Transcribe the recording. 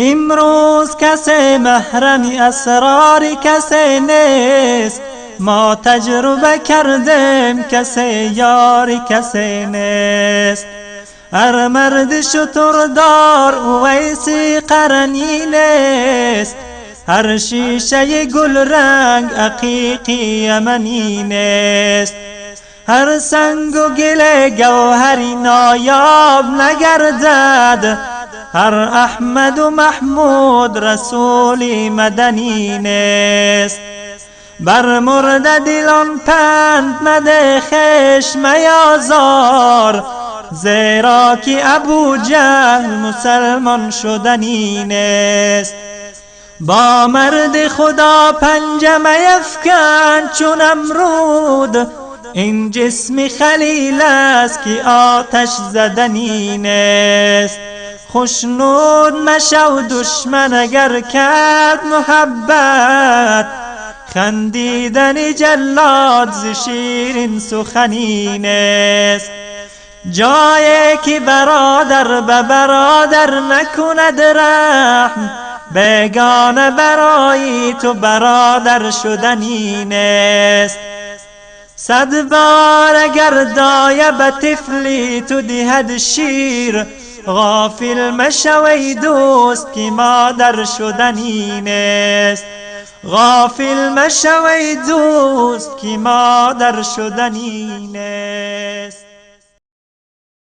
امروز کسی محرم اسرار کسی نیست، ما تجربه کردیم کسی یار کسی نیست. هر مرد شتردار اویسی قرنی نیست، هر شیشه گل رنگ عقیقی یمنی نیست. هر سنگ و گل گوهری نایاب نگردد، هر احمد و محمود رسولی مدنی نیست. بر مرده دلان پند مده خشم یازار، زیرا که ابو جهل مسلمان شدنی نیست. با مرد خدا پنجه افکن چون امرود، این جسم خلیل است که آتش زدنی نیست. خوشنود مشو دشمن اگر کرد محبت، خندیدن جلاد ز شیرین سخنی نیست. جایی که برادر به برادر نکند رحم، بیگانه برای تو برادر شدنی نیست. 100 بار اگر دایه به طفلی تو دهد شیر، غافل مشو ای دوست که مادر شدنی نیست. غافل مشو ای دوست که مادر شدنی نیست.